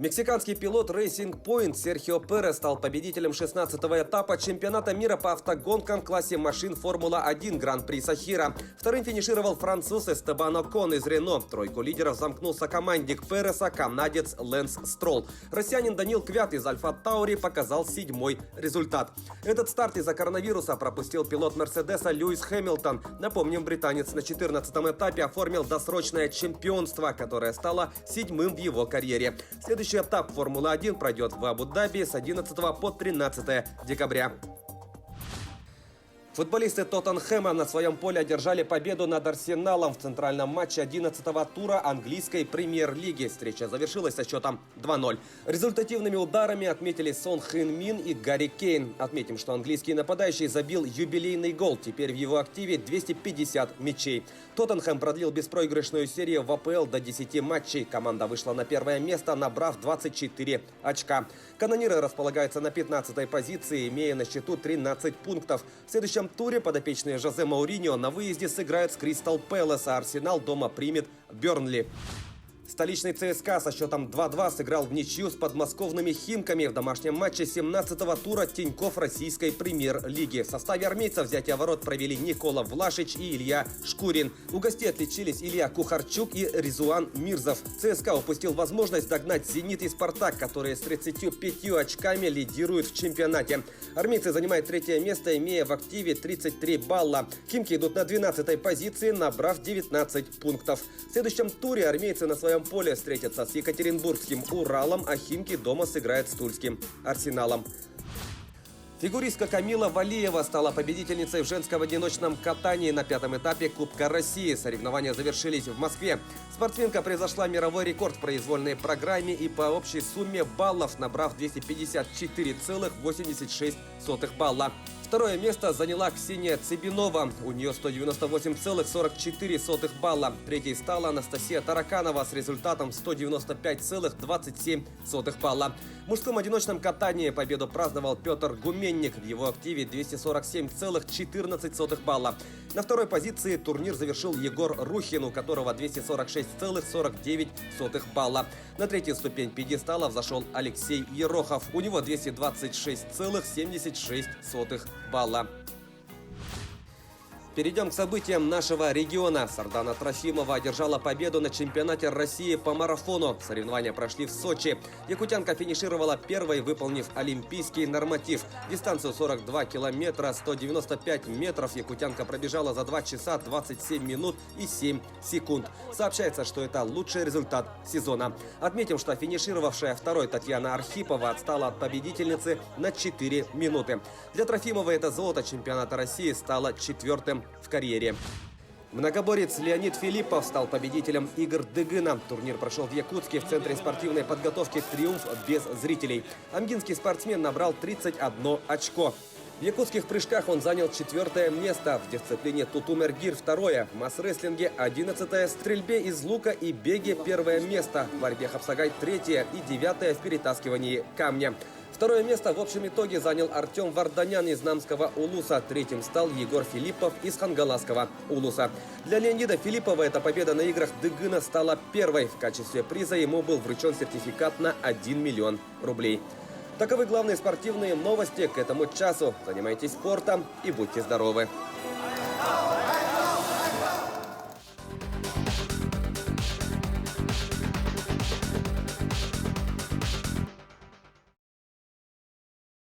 Мексиканский пилот Racing Point Серхио Перес стал победителем 16-го этапа чемпионата мира по автогонкам в классе машин Формула-1 Гран-при Сахира. Вторым финишировал француз Эстебан Окон из Рено. Тройку лидеров замкнул сокомандник Переса канадец Лэнс Стролл. Россиянин Даниил Квят из Альфа Таури показал 7-й результат. Этот старт из-за коронавируса пропустил пилот Мерседеса Льюис Хэмилтон. Напомним, британец на 14-м этапе оформил досрочное чемпионство, которое стало 7-м в его карьере. Следующий этап Формулы-1 пройдет в Абу-Даби с 11 по 13 декабря. Футболисты Тоттенхэма на своем поле одержали победу над Арсеналом в центральном матче 11-го тура английской премьер-лиги. Встреча завершилась со счетом 2-0. Результативными ударами отметили Сон Хэн Мин и Гарри Кейн. Отметим, что английский нападающий забил юбилейный гол. Теперь в его активе 250 мячей. Тоттенхэм продлил беспроигрышную серию в АПЛ до 10 матчей. Команда вышла на первое место, набрав 24 очка. Канониры располагаются на 15-й позиции, имея на счету 13 пунктов. В следующем туре подопечные Жозе Мауриньо на выезде сыграют с Кристал Пэлас, а Арсенал дома примет Бернли. Столичный ЦСКА со счетом 2-2 сыграл в ничью с подмосковными Химками в домашнем матче 17-го тура Тинькофф российской премьер-лиги. В составе армейцев взятие ворот провели Никола Влашич и Илья Шкурин. У гостей отличились Илья Кухарчук и Резуан Мирзов. ЦСКА упустил возможность догнать «Зенит» и «Спартак», которые с 35 очками лидируют в чемпионате. Армейцы занимают третье место, имея в активе 33 балла. Химки идут на 12-й позиции, набрав 19 пунктов. В следующем туре армейцы на своем поле встретятся с екатеринбургским «Уралом», а Химки дома сыграют с тульским «Арсеналом». Фигуристка Камила Валиева стала победительницей в женском одиночном катании на 5-м этапе Кубка России. Соревнования завершились в Москве. Спортсменка превзошла мировой рекорд в произвольной программе и по общей сумме баллов, набрав 254,86 балла. Второе место заняла Ксения Цыбинова. У нее 198,44 балла. Третьей стала Анастасия Тараканова с результатом 195,27 балла. В мужском одиночном катании победу праздновал Петр Гуменник. В его активе 247,14 балла. На второй позиции турнир завершил Егор Рухин, у которого 246,49 балла. На третью ступень пьедестала взошел Алексей Ерохов. У него 226,76 балла. Перейдем к событиям нашего региона. Сардана Трофимова одержала победу на чемпионате России по марафону. Соревнования прошли в Сочи. Якутянка финишировала первой, выполнив олимпийский норматив. Дистанцию 42 километра 195 метров якутянка пробежала за 2 часа 27 минут и 7 секунд. Сообщается, что это лучший результат сезона. Отметим, что финишировавшая второй Татьяна Архипова отстала от победительницы на 4 минуты. Для Трофимовой это золото чемпионата России стало 4-м в карьере. Многоборец Леонид Филиппов стал победителем игр Дыгына. Турнир прошел в Якутске в центре спортивной подготовки «Триумф» без зрителей. Амгинский спортсмен набрал 31 очко. В якутских прыжках он занял 4-е место, в дисциплине Тутумер-Гир 2-е, в масс-рестлинге 11-е, в стрельбе из лука и беге 1-е место, в борьбе хапсагай 3-е и 9-е в перетаскивании камня. Второе место в общем итоге занял Артем Варданян из Намского Улуса. Третьим стал Егор Филиппов из Хангаласского Улуса. Для Леонида Филиппова эта победа на играх Дыгына стала первой. В качестве приза ему был вручен сертификат на 1 миллион рублей. Таковы главные спортивные новости к этому часу. Занимайтесь спортом и будьте здоровы!